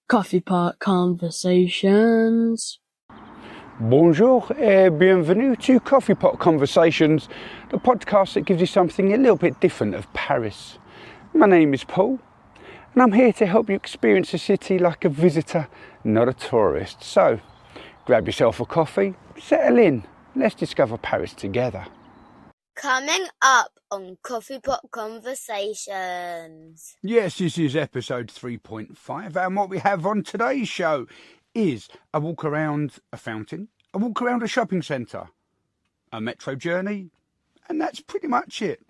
Coffee Pot Conversations. Bonjour et bienvenue to Coffee Pot Conversations, the podcast that gives you something a little bit different of Paris. My name is Paul, and I'm here to help you experience the city like a visitor, not a tourist. So, grab yourself a coffee, settle in, let's discover Paris together. Coming up on Coffee Pot Conversations. Yes, this is episode 3.5, and what we have on today's show is a walk around a fountain, a walk around a shopping centre, a metro journey, and that's pretty much it.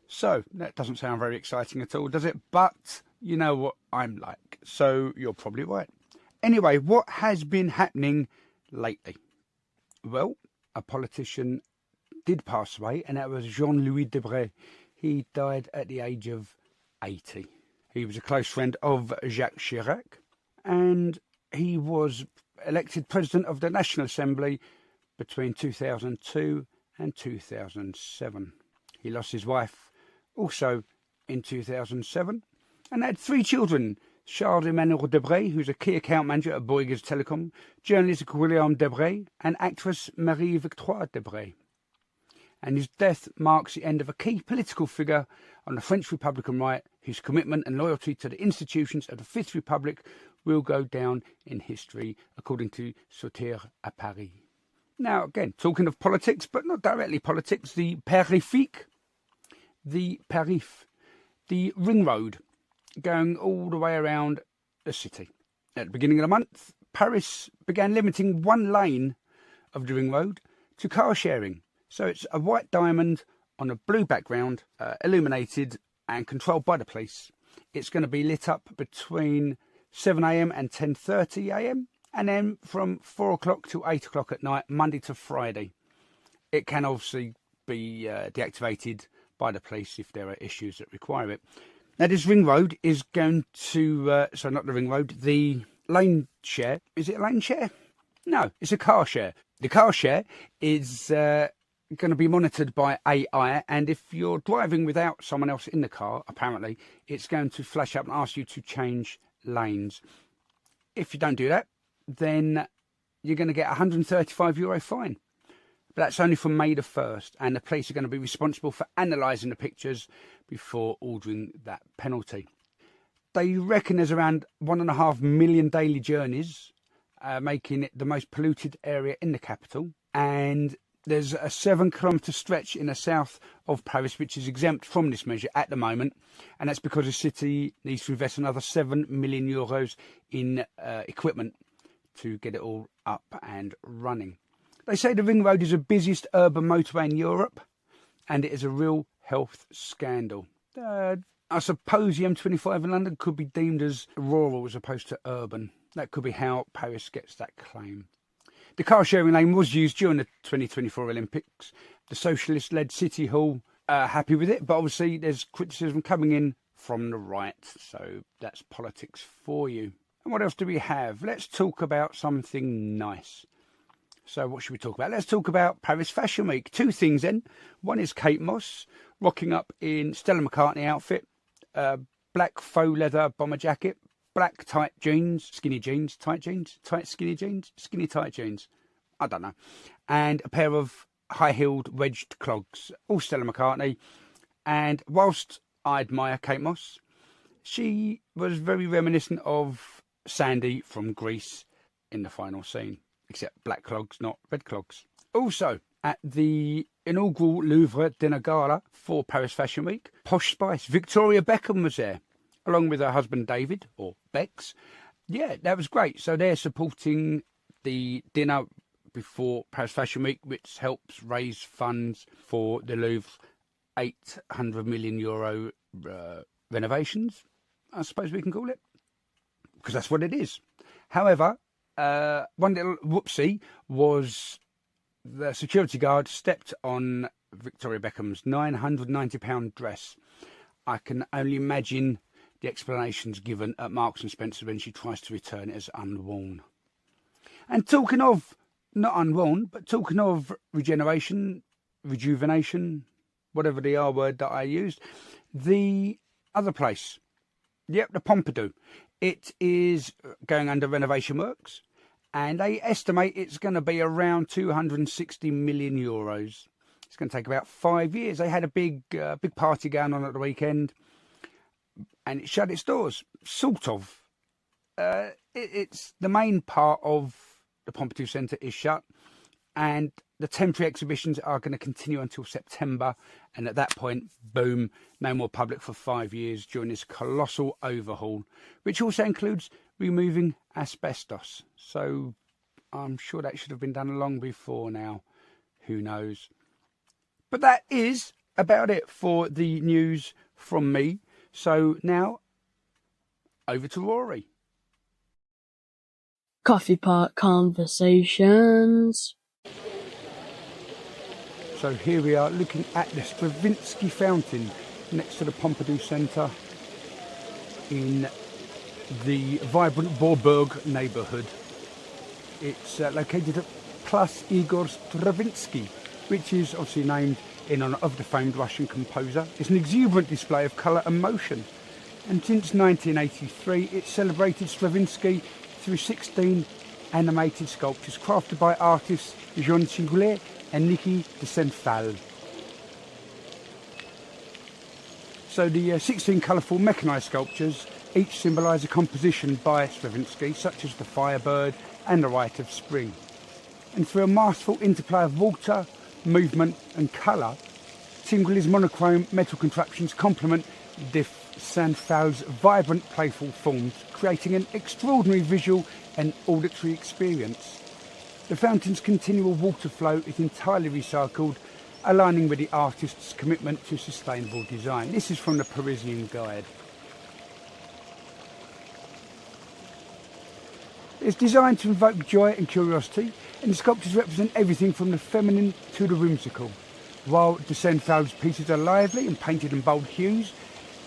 So, that doesn't sound very exciting at all, does it? But you know what I'm like, so you're probably right. Anyway, what has been happening lately? Well, a politician did pass away, and that was Jean-Louis Debré. He died at the age of 80. He was a close friend of Jacques Chirac, and he was elected president of the National Assembly between 2002 and 2007. He lost his wife also in 2007 and had three children: Charles-Emmanuel Debré, who's a key account manager at Bouygues Telecom, journalist Guillaume Debré, and actress Marie-Victoire Debré. And his death marks the end of a key political figure on the French Republican right, whose commitment and loyalty to the institutions of the Fifth Republic will go down in history, according to Sauter à Paris. Now, again, talking of politics, but not directly politics, the Périphérique, the Périph', the ring road going all the way around the city. At the beginning of the month, Paris began limiting one lane of the ring road to car sharing. So it's a white diamond on a blue background, illuminated and controlled by the police. It's going to be lit up between 7 a.m. and 10:30 a.m. and then from 4 o'clock to 8 o'clock at night, Monday to Friday. It can obviously be deactivated by the police if there are issues that require it. Now, this ring road is going to, not the ring road, the lane share. Is it a lane share? No, it's a car share. The car share is going to be monitored by AI, and if you're driving without someone else in the car, apparently, it's going to flash up and ask you to change lanes. If you don't do that, then you're going to get a €135 fine. But that's only from May the 1st, and the police are going to be responsible for analysing the pictures before ordering that penalty. They reckon there's around 1.5 million daily journeys, making it the most polluted area in the capital, and there's a 7-kilometre stretch in the south of Paris which is exempt from this measure at the moment, and that's because the city needs to invest another €7 million in equipment to get it all up and running. They say the ring road is the busiest urban motorway in Europe, and it is a real health scandal. I suppose the M25 in London could be deemed as rural as opposed to urban. That could be how Paris gets that claim. The car sharing lane was used during the 2024 Olympics. The socialist-led City Hall are happy with it, but obviously there's criticism coming in from the right. So that's politics for you. And what else do we have? Let's talk about something nice. So what should we talk about? Let's talk about Paris Fashion Week. Two things then. One is Kate Moss rocking up in Stella McCartney outfit, black faux leather bomber jacket, black tight jeans, skinny jeans, tight jeans, tight skinny jeans, skinny tight jeans. I don't know. And a pair of high-heeled wedged clogs, all Stella McCartney. And whilst I admire Kate Moss, she was very reminiscent of Sandy from Grease in the final scene, except black clogs, not red clogs. Also, at the inaugural Louvre dinner gala for Paris Fashion Week, Posh Spice, Victoria Beckham was there, along with her husband David, or Bex. Yeah, that was great. So they're supporting the dinner before Paris Fashion Week, which helps raise funds for the Louvre's €800 million renovations, I suppose we can call it, because that's what it is. However, one little whoopsie was the security guard stepped on Victoria Beckham's £990 dress. I can only imagine the explanations given at Marks and Spencer when she tries to return it as unworn. And talking of not unworn, but talking of regeneration, rejuvenation, whatever the R word that I used, the other place, yep, the Pompidou. It is going under renovation works, and they estimate it's going to be around 260 million euros. It's going to take about 5 years. They had a big party going on at the weekend, and it shut its doors, sort of. It's the main part of the Pompidou Centre is shut, and the temporary exhibitions are going to continue until September, and at that point, boom, no more public for 5 years during this colossal overhaul, which also includes removing asbestos. So I'm sure that should have been done long before now. Who knows? But that is about it for the news from me. So now, over to Rory. Coffee Pot Conversations. So here we are looking at the Stravinsky Fountain next to the Pompidou Centre in the vibrant Beaubourg neighbourhood. It's located at Place Igor Stravinsky, which is obviously named in honour of the famed Russian composer. It's an exuberant display of colour and motion. And since 1983, it's celebrated Stravinsky through 16 animated sculptures crafted by artists Jean Tinguely and Niki de Saint-Phal. So the 16 colourful mechanised sculptures each symbolise a composition by Stravinsky, such as the Firebird and the Rite of Spring. And through a masterful interplay of water, movement and colour, Tinguely's monochrome metal contraptions complement de Saint-Phal's vibrant, playful forms, creating an extraordinary visual and auditory experience. The fountain's continual water flow is entirely recycled, aligning with the artist's commitment to sustainable design. This is from the Parisian Guide. It's designed to invoke joy and curiosity, and the sculptures represent everything from the feminine to the whimsical. While de Saint-Phal's pieces are lively and painted in bold hues,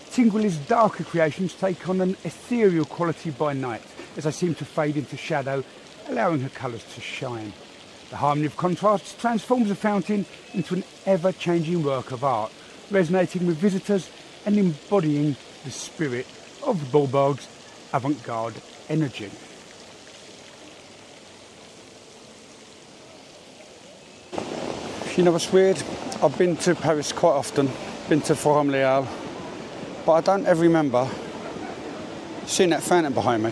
Tinguely's darker creations take on an ethereal quality by night, as they seem to fade into shadow, allowing her colours to shine. The harmony of contrasts transforms the fountain into an ever-changing work of art, resonating with visitors and embodying the spirit of Beaubourg's avant-garde energy. You know what's weird? I've been to Paris quite often, been to Forum Les Halles, but I don't ever remember seeing that fountain behind me.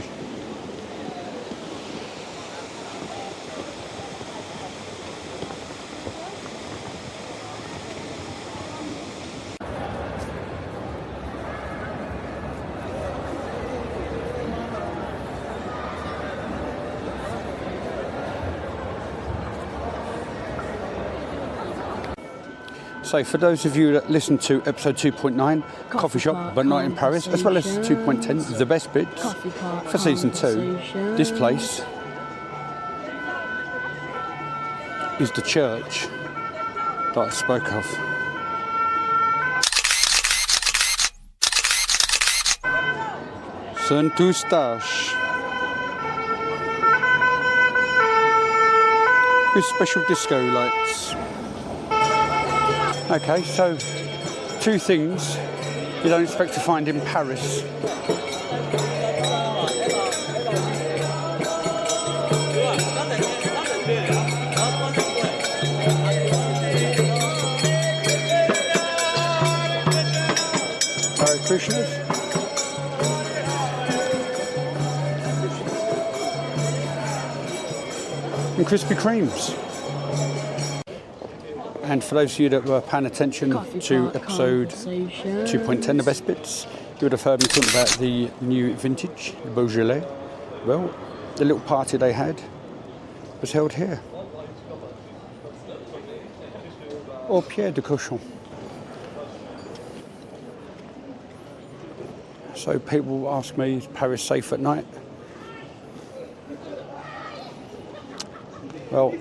So for those of you that listened to episode 2.9, Coffee Shop but not in Paris, as well as 2.10, The Best Bits, for season 2, this place is the church that I spoke of. Saint-Eustache, with special disco lights. Okay, so 2 things you don't expect to find in Paris. Very Krishnas. And Krispy Kremes. And for those of you that were paying attention to episode 2.10, The Best Bits, you would have heard me talking about the new vintage, the Beaujolais. Well, the little party they had was held here. Au Pied de Cochon. So people ask me, is Paris safe at night? Well,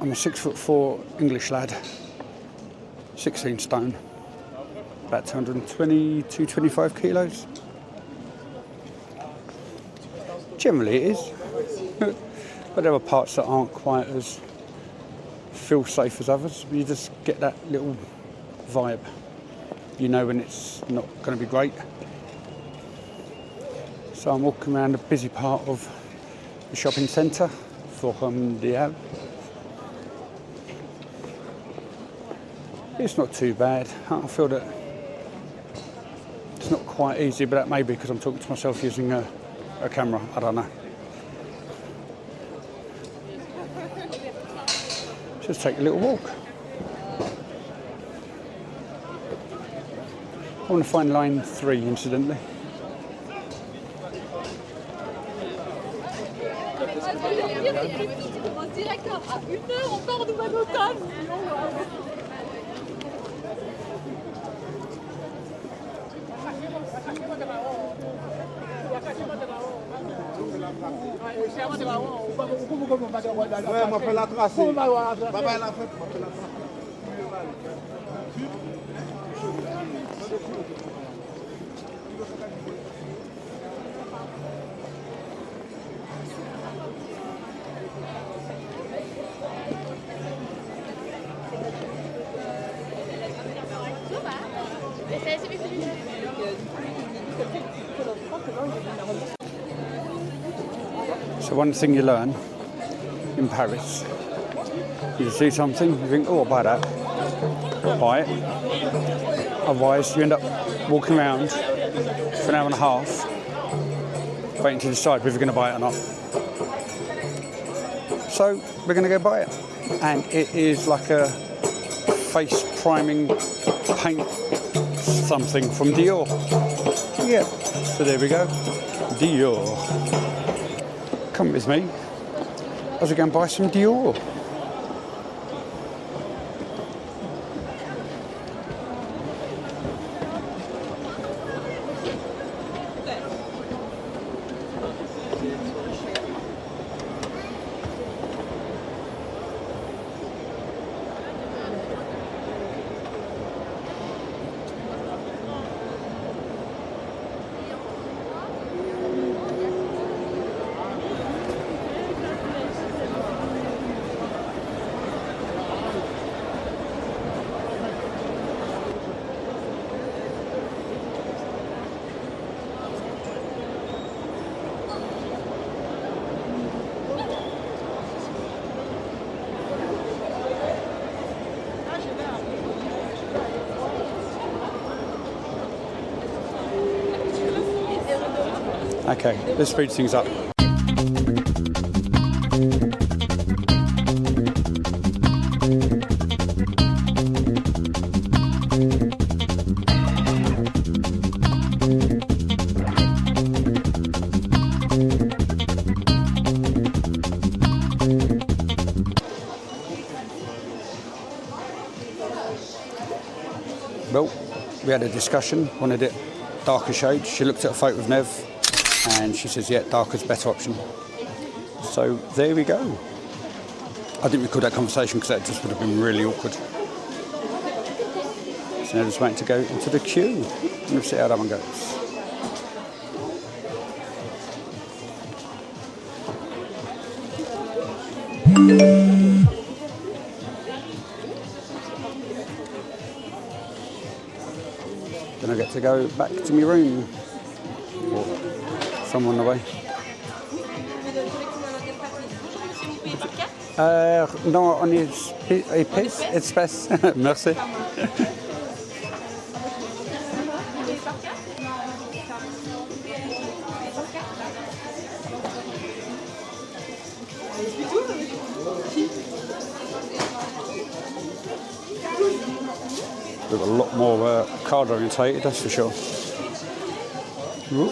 I'm a 6'4" English lad. 16 stone, about 220, 225 kilos. Generally it is, but there are parts that aren't quite as feel safe as others. You just get that little vibe. You know when it's not going to be great. So I'm walking around a busy part of the shopping centre, Forum des Halles. It's not too bad. I feel that it's not quite easy, but that may be because I'm talking to myself using a camera. I don't know. Just take a little walk. I want to find line 3, incidentally. So one thing you learn in Paris, you see something, you think, oh, I'll buy that, buy it. Otherwise, you end up walking around for an hour and a half, waiting to decide whether you're going to buy it or not. So we're going to go buy it. And it is like a face priming paint something from Dior. Yeah, so there we go, Dior. Come with me as we go and buy some Dior. Okay, let's speed things up. Well, we had a discussion, wanted it darker shade. She looked at a photo of Nev and she says, yeah, darker's a better option. So there we go. I didn't record that conversation because that just would have been really awkward. So now just waiting to go into the queue. We'll see how that one goes. Then I get to go back to my room. Or someone on the way. Non, on est espèce. Merci. We've got a lot more card orientated, that's for sure. Ooh.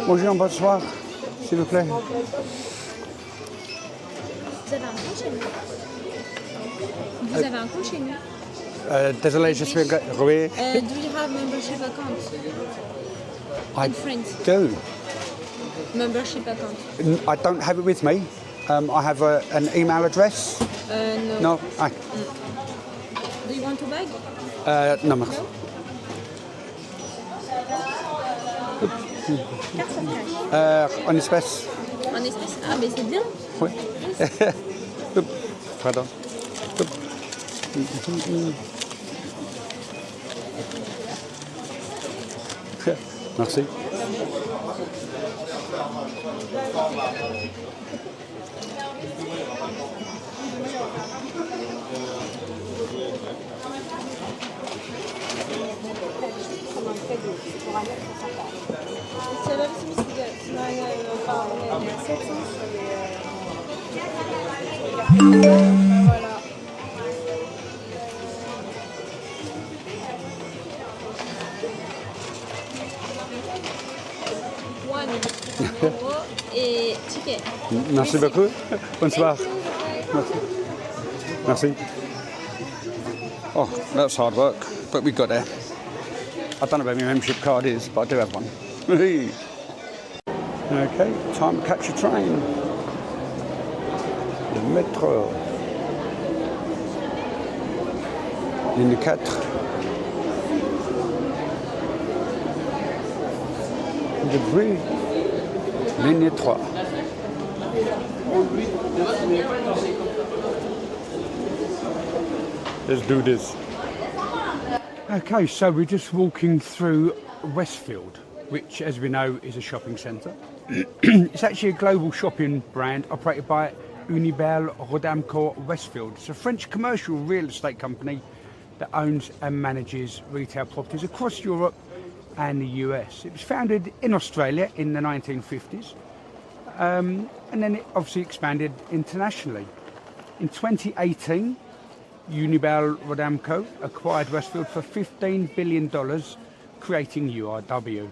Bonjour, bonsoir, s'il vous plaît. Vous avez un compte chez nous. Vous avez un compte chez nous. Désolé, je suis... Oui. Do you have membership account? I France. do. Membership account. I don't have it with me. I have an email address. No. No? Do you want to buy? No, merci. En espèces. En espèces? Ah, mais c'est bien. Oui. Pardon. Merci. One euro et ticket. Merci beaucoup. Bonsoir. Merci. Merci. Oh, that's hard work, but we got there. I don't know where my membership card is, but I do have one. Okay, time to catch a train. Le métro. Ligne 4. De Brie. Ligne 3. Let's do this. Okay, so we're just walking through Westfield, which, as we know, is a shopping centre. It's actually a global shopping brand operated by Unibail Rodamco Westfield. It's a French commercial real estate company that owns and manages retail properties across Europe and the US. It was founded in Australia in the 1950s, and then it obviously expanded internationally. In 2018, Unibail Rodamco acquired Westfield for $15 billion, creating URW.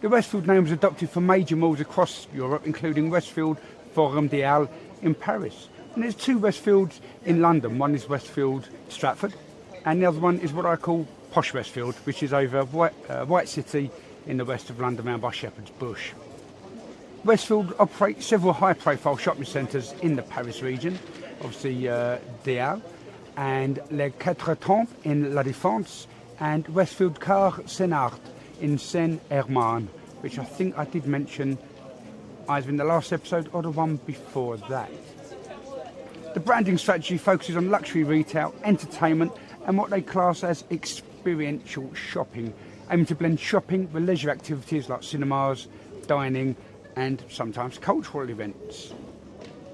The Westfield name was adopted for major malls across Europe, including Westfield Forum des Halles in Paris. And there's two Westfields in London. One is Westfield Stratford, and the other one is what I call Posh Westfield, which is over White City in the west of London, around by Shepherd's Bush. Westfield operates several high-profile shopping centres in the Paris region, obviously des Halles, and Les Quatre Temps in La Défense, and Westfield Car Senart in Seine-Hermann, which I think I did mention either in the last episode or the one before that. The branding strategy focuses on luxury retail, entertainment, and what they class as experiential shopping, aiming to blend shopping with leisure activities like cinemas, dining, and sometimes cultural events.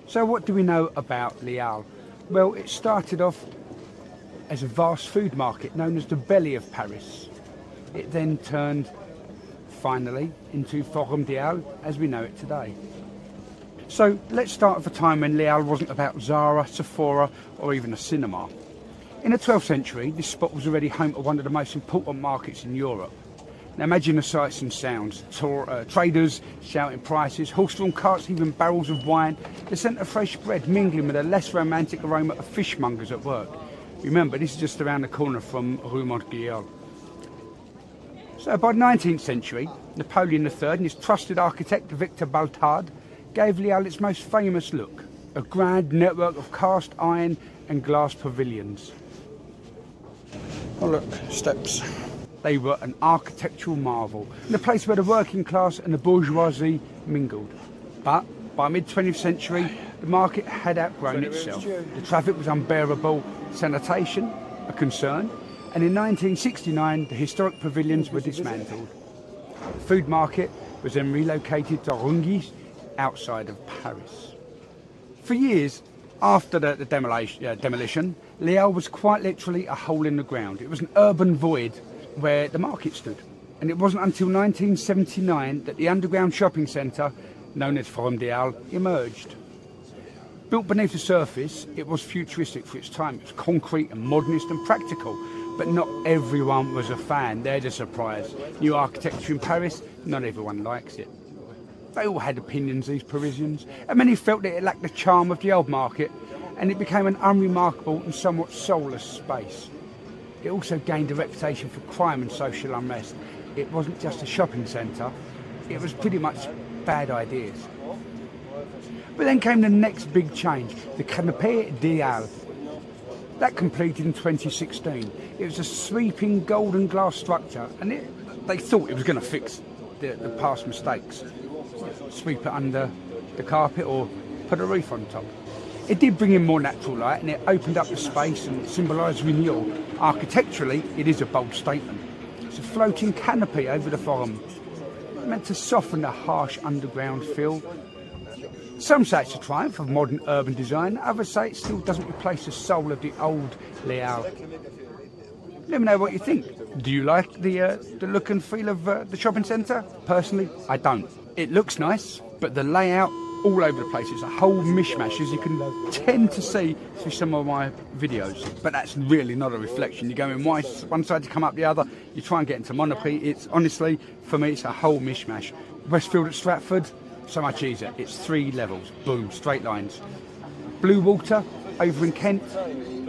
So what do we know about Les Halles? Well, it started off as a vast food market known as the Belly of Paris. It then turned, finally, into Forum des Halles as we know it today. So let's start at the time when Les Halles wasn't about Zara, Sephora, or even a cinema. In the 12th century, this spot was already home to one of the most important markets in Europe. Now imagine the sights and sounds. Traders shouting prices, horse-drawn carts, even barrels of wine, the scent of fresh bread mingling with a less romantic aroma of fishmongers at work. Remember, this is just around the corner from Rue Montguillard. So by the 19th century, Napoleon III and his trusted architect Victor Baltard gave Les Halles its most famous look, a grand network of cast iron and glass pavilions. Oh look, steps. They were an architectural marvel, and a place where the working class and the bourgeoisie mingled. But by mid-20th century, the market had outgrown itself. The traffic was unbearable, sanitation a concern, and in 1969 the historic pavilions were dismantled. The food market was then relocated to Rungis, outside of Paris. For years after the demolition, Les Halles was quite literally a hole in the ground. It was an urban void where the market stood. And it wasn't until 1979 that the underground shopping centre, known as Forum des Halles, emerged. Built beneath the surface, it was futuristic for its time. It was concrete and modernist and practical, but not everyone was a fan. There's a surprise. New architecture in Paris, not everyone likes it. They all had opinions, these Parisians, and many felt that it lacked the charm of the old market, and it became an unremarkable and somewhat soulless space. It also gained a reputation for crime and social unrest. It wasn't just a shopping centre, it was pretty much bad ideas. But then came the next big change, the Canapé des Halles. That completed in 2016. It was a sweeping golden glass structure, and they thought it was going to fix the past mistakes. Sweep it under the carpet or put a roof on top. It did bring in more natural light, and it opened up the space and symbolised renewal. Architecturally, it is a bold statement. It's a floating canopy over the forum, meant to soften the harsh underground feel. Some say it's a triumph of modern urban design, others say it still doesn't replace the soul of the old Les Halles. Let me know what you think. Do you like the look and feel of the shopping centre? Personally, I don't. It looks nice, but the layout all over the place. It's a whole mishmash, as you can tend to see through some of my videos. But that's really not a reflection. You go in one side, you come up the other, you try and get into Monoprix. It's honestly, for me, it's a whole mishmash. Westfield at Stratford, so much easier. It's 3 levels, boom, straight lines. Blue Water, over in Kent,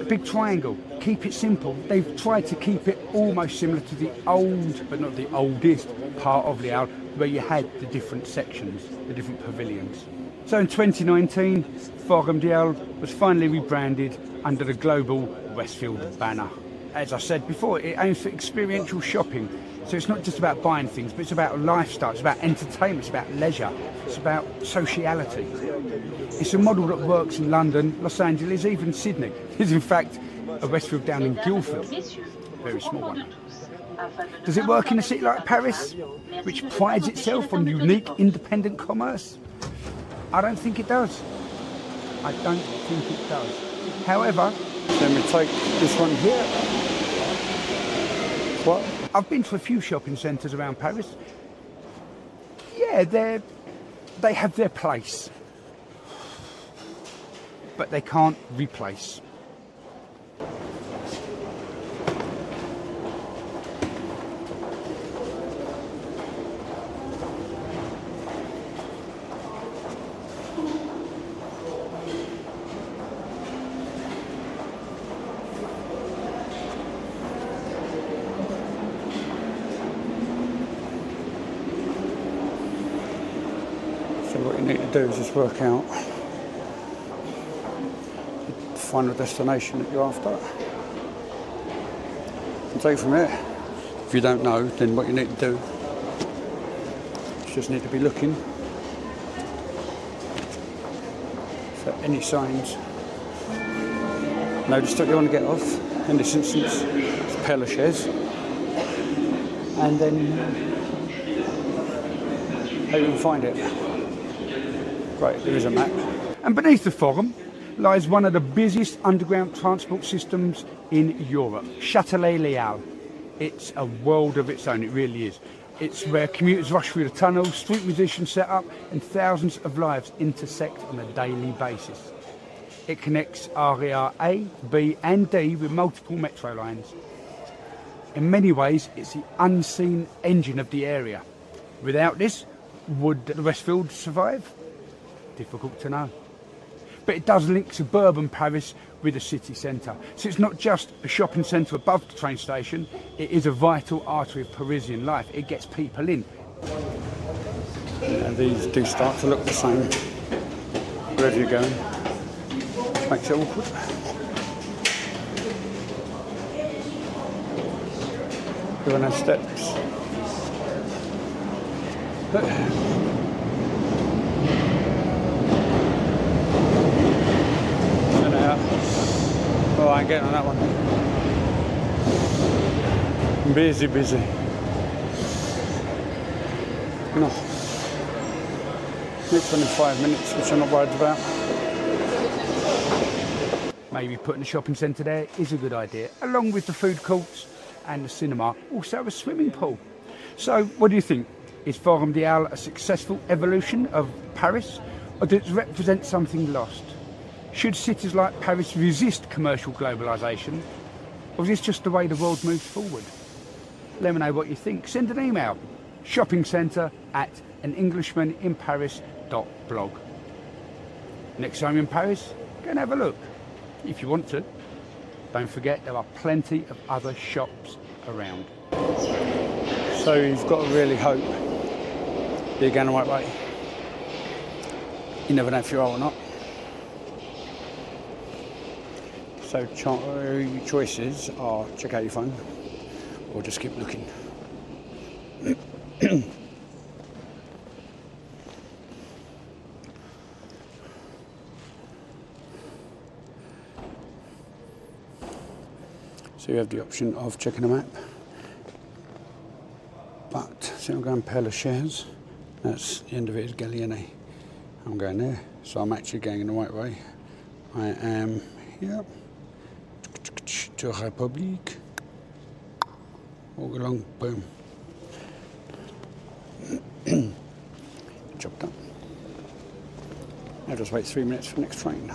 a big triangle. Keep it simple. They've tried to keep it almost similar to the old, but not the oldest, part of Les Halles, where you had the different sections, the different pavilions. So in 2019, Forum des Halles was finally rebranded under the global Westfield banner. As I said before, it aims for experiential shopping. So it's not just about buying things, but it's about lifestyle, it's about entertainment, it's about leisure, it's about sociality. It's a model that works in London, Los Angeles, even Sydney. There's in fact a Westfield down in Guildford, a very small one. Does it work in a city like Paris, which prides itself on unique independent commerce? I don't think it does. I don't think it does. However, then we take this one here. What? I've been to a few shopping centres around Paris. Yeah, they have their place, but they can't replace. So what you need to do is just work out the final destination that you're after and take it from there. If you don't know, then what you need to do is just need to be looking for any signs. Notice that you want to get off. In this instance, it's Père Lachaise, and then how you can find it. Right, there is a map. And beneath the forum lies one of the busiest underground transport systems in Europe, Châtelet-Les Halles. It's a world of its own, it really is. It's where commuters rush through the tunnels, street musicians set up, and thousands of lives intersect on a daily basis. It connects area A, B and D with multiple metro lines. In many ways, it's the unseen engine of the area. Without this, would the Westfield survive? Difficult to know. But it does link suburban Paris with the city centre. So it's not just a shopping centre above the train station, it is a vital artery of Parisian life. It gets people in. And these do start to look the same wherever you're going. Which makes it awkward. Everyone has steps. Oh, I ain't getting on that one. Busy. No. Next one in 5 minutes, which I'm not worried about. Maybe putting a shopping centre there is a good idea, along with the food courts and the cinema, also a swimming pool. So, what do you think? Is Forum des Halles a successful evolution of Paris, or does it represent something lost? Should cities like Paris resist commercial globalisation, or is this just the way the world moves forward? Let me know what you think. Send an email, shoppingcentre@anenglishmaninparis.blog. Next time in Paris, go and have a look, if you want to. Don't forget there are plenty of other shops around. So you've got to really hope you're going the right way. You never know if you are or not. So your choices are check out your phone or just keep looking. So you have the option of checking a map But see, I'm going Père Lachaise. That's the end of it is Gallieni. I'm going there, so I'm actually going in the right way. I am here to République. Walk along, boom. Job done. Now just wait 3 minutes for the next train.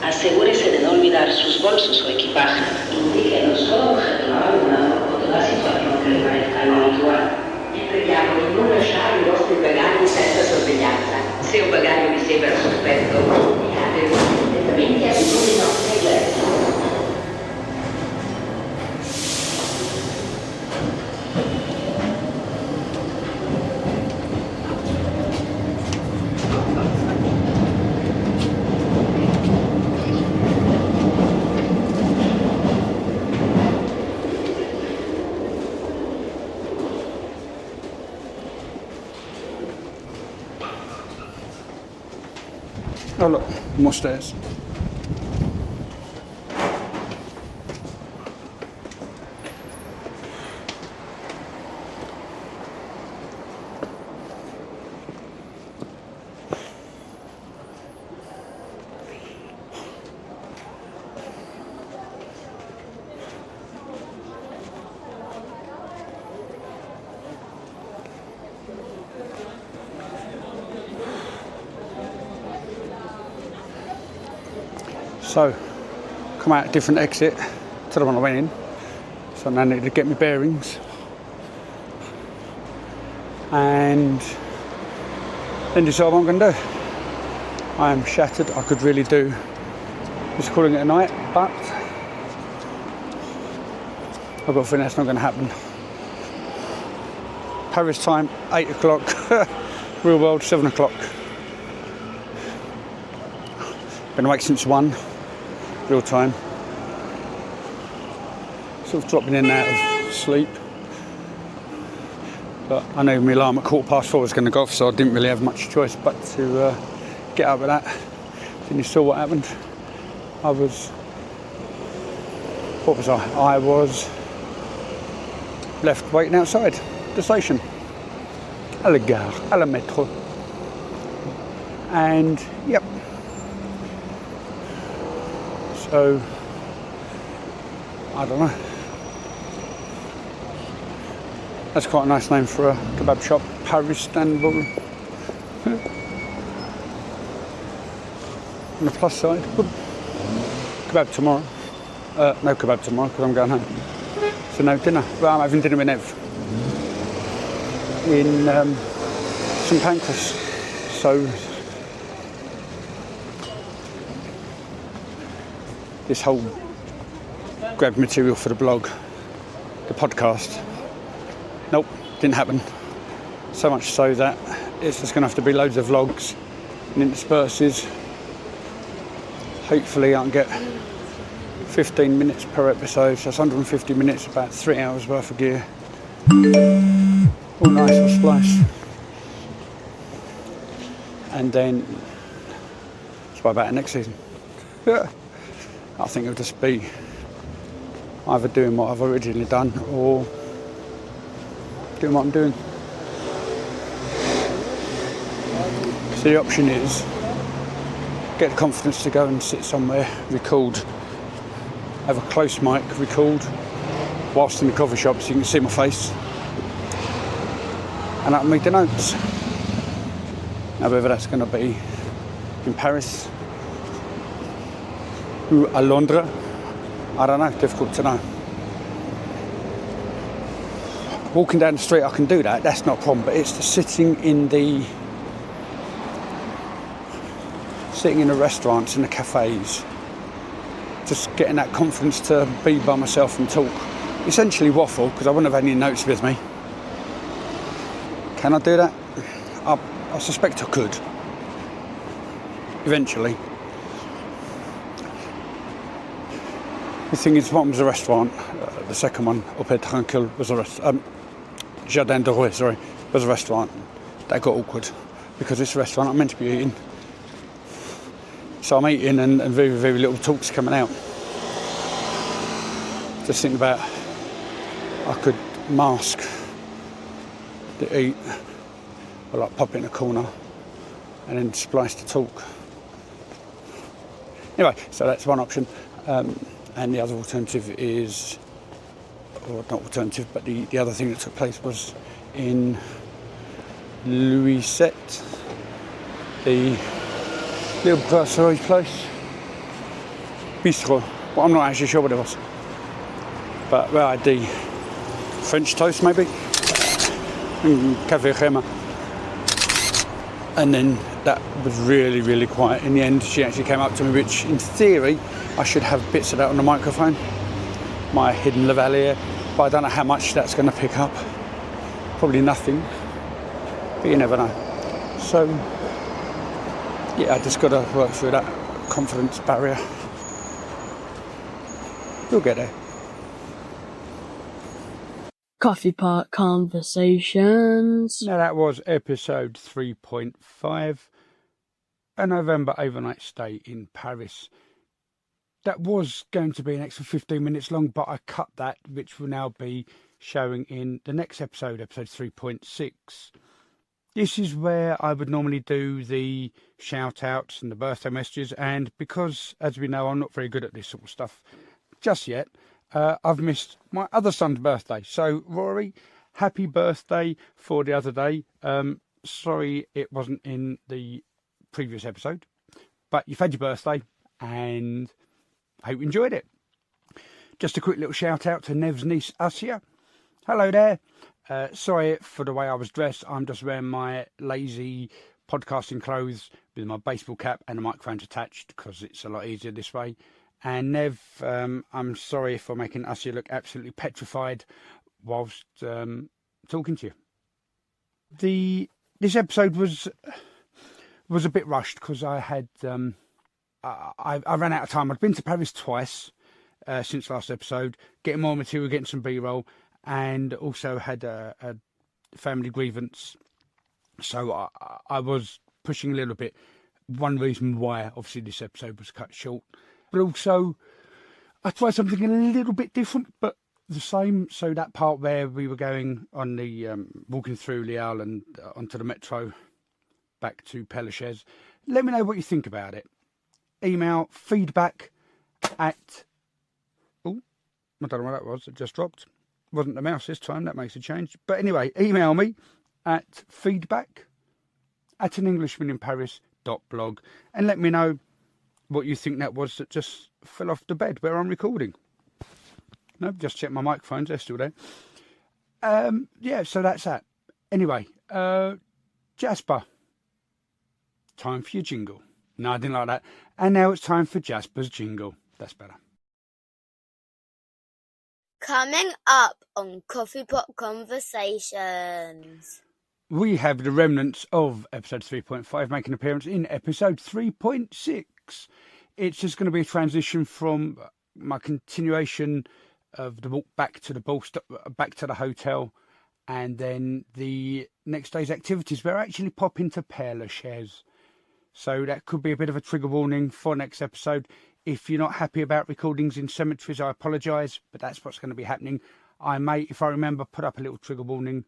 Asegúrese de no olvidar sus bolsos o equipaje. Indíquenos solo objeto abandonado o toda situación che le parezca inabituale. Vi preghiamo di non lasciare i vostri bagagli senza sorveglianza. Se un bagaglio vi sembra sospetto, comunicatelo immediatamente a tutti i nostri agenti. Oh look, more stairs. So, come out a different exit to the one I went in. So now I need to get my bearings. And then decide what I'm going to do. I am shattered. I could really do just calling it a night, but I've got a feeling that's not going to happen. Paris time, 8 o'clock. Real world, 7 o'clock. Been awake since 1. Real time. Sort of dropping in and out of sleep. But I know my alarm at 4:15 was going to go off, so I didn't really have much choice but to get up with that. Then you saw what happened. I was left waiting outside the station. À la gare, à la métro. And yep. So, I don't know. That's quite a nice name for a kebab shop. Paris Istanbul. On the plus side, kebab tomorrow. No kebab tomorrow because I'm going home. So no dinner. Well, I'm having dinner with Nev in St Pancras. So this whole grab material for the blog, the podcast, nope, didn't happen. So much so that it's just going to have to be loads of vlogs and intersperses. Hopefully I can get 15 minutes per episode, so that's 150 minutes, about 3 hours worth of gear. All nice or splice. And then it's about the next season. Yeah. I think it'll just be either doing what I've originally done or doing what I'm doing. So the option is get the confidence to go and sit somewhere, record, have a close mic, record whilst in the coffee shop so you can see my face, and I'll make the notes. Now whether that's going to be in Paris or à Londres, I don't know, difficult to know. Walking down the street I can do that, that's not a problem, but it's the sitting in the restaurants, in the cafes, just getting that confidence to be by myself and talk. Essentially waffle, because I wouldn't have any notes with me. Can I do that? I suspect I could. Eventually. The thing is, one was a restaurant. The second one, Up at Tranquille, was a restaurant. Jardin de Roi, sorry, was a restaurant. That got awkward because it's a restaurant I'm meant to be eating. So I'm eating and very, very little talk's coming out. Just thinking about I could mask the eat, or like pop it in a corner and then splice the talk. Anyway, so that's one option. And the other alternative is, or not alternative, but the other thing that took place was in Louisette, the little brasserie place, bistro. Well, I'm not actually sure what it was, but I had the French toast maybe, and café crema, and then that was really, really quiet. In the end, she actually came up to me, which in theory I should have bits of that on the microphone, my hidden lavalier, but I don't know how much that's going to pick up. Probably nothing, but you never know. So yeah, I just got to work through that confidence barrier. We'll get there. Coffee Pot Conversations. Now that was episode 3.5, a November overnight stay in Paris. That was going to be an extra 15 minutes long, but I cut that, which will now be showing in the next episode, episode 3.6. This is where I would normally do the shout-outs and the birthday messages, and because, as we know, I'm not very good at this sort of stuff just yet, I've missed my other son's birthday. So, Rory, happy birthday for the other day. Sorry it wasn't in the previous episode, but you've had your birthday, and I hope you enjoyed it. Just a quick little shout out to Nev's niece, Asia. Hello there. Sorry for the way I was dressed. I'm just wearing my lazy podcasting clothes with my baseball cap and the microphones attached because it's a lot easier this way. And Nev, I'm sorry for making Asia look absolutely petrified whilst talking to you. This episode was a bit rushed because I had I ran out of time. I'd been to Paris twice since last episode, getting more material, getting some B-roll, and also had a family grievance. So I was pushing a little bit. One reason why, obviously, this episode was cut short. But also, I tried something a little bit different, but the same. So that part where we were going on the walking through Lille and onto the metro back to Père Lachaise. Let me know what you think about it. Email feedback at... Oh, I don't know what that was. It just dropped. Wasn't the mouse this time. That makes a change. But anyway, email me at feedback@anenglishmaninparis.blog and let me know what you think that was that just fell off the bed where I'm recording. No, just check my microphones. They're still there. Yeah, so that's that. Anyway, Jasper. Time for your jingle. No, I didn't like that. And now it's time for Jasper's jingle. That's better. Coming up on Coffee Pot Conversations. We have the remnants of episode 3.5 making an appearance in episode 3.6. It's just going to be a transition from my continuation of the walk back to back to the hotel, and then the next day's activities where I actually pop into Père Lachaise. So that could be a bit of a trigger warning for next episode. If you're not happy about recordings in cemeteries, I apologise, but that's what's going to be happening. I may, if I remember, put up a little trigger warning,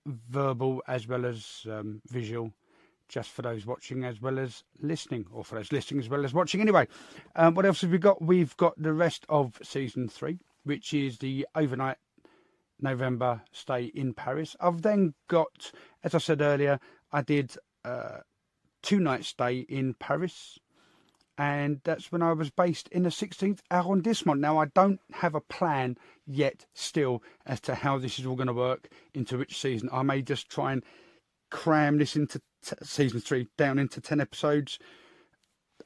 verbal as well as visual, just for those watching as well as listening, or for those listening as well as watching. Anyway, what else have we got? We've got the rest of season 3, which is the overnight November stay in Paris. I've then got, as I said earlier, I did 2-night stay in Paris, and that's when I was based in the 16th arrondissement. Now, I don't have a plan yet still as to how this is all going to work into which season. I may just try and cram this into season 3 down into 10 episodes.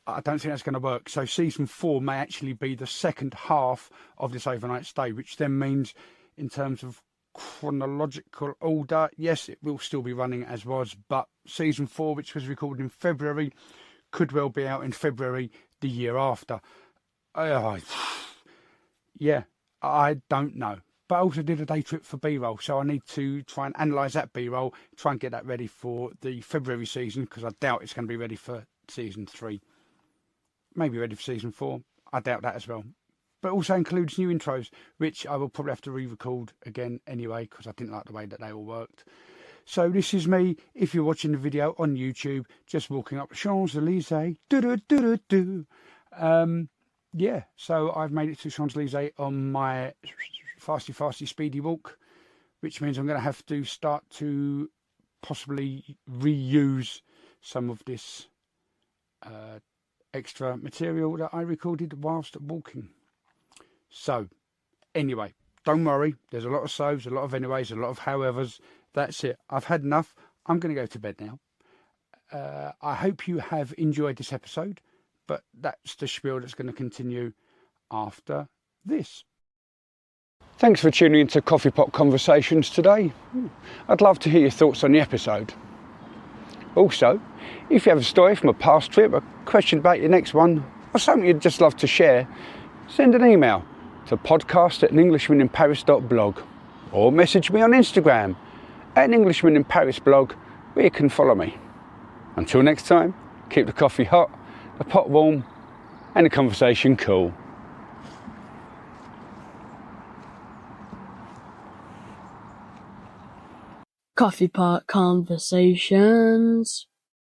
I don't think that's going to work. So season 4 may actually be the second half of this overnight stay, which then means in terms of chronological order, yes, it will still be running as was, but season 4, which was recorded in February, could well be out in February the year after. Yeah, I don't know. But I also did a day trip for B-roll, so I need to try and analyse that B-roll, try and get that ready for the February season, because I doubt it's going to be ready for season 3. Maybe ready for season 4. I doubt that as well. But also includes new intros, which I will probably have to re-record again anyway, because I didn't like the way that they all worked. So this is me, if you're watching the video on YouTube, just walking up Champs-Élysées. Yeah, so I've made it to Champs-Élysées on my fasty speedy walk, which means I'm going to have to start to possibly reuse some of this extra material that I recorded whilst walking. So anyway, don't worry, there's a lot of so's, a lot of anyways, a lot of howevers. That's it, I've had enough. I'm going to go to bed now. I hope you have enjoyed this episode, but that's the spiel that's going to continue after this. Thanks for tuning into Coffee Pot Conversations today. I'd love to hear your thoughts on the episode. Also, if you have a story from a past trip, a question about your next one, or something you'd just love to share, send an email to podcast@englishmaninparis.blog or message me on Instagram @EnglishmanInParisBlog, where you can follow me. Until next time, keep the coffee hot, the pot warm, and the conversation cool. Coffee Pot Conversations.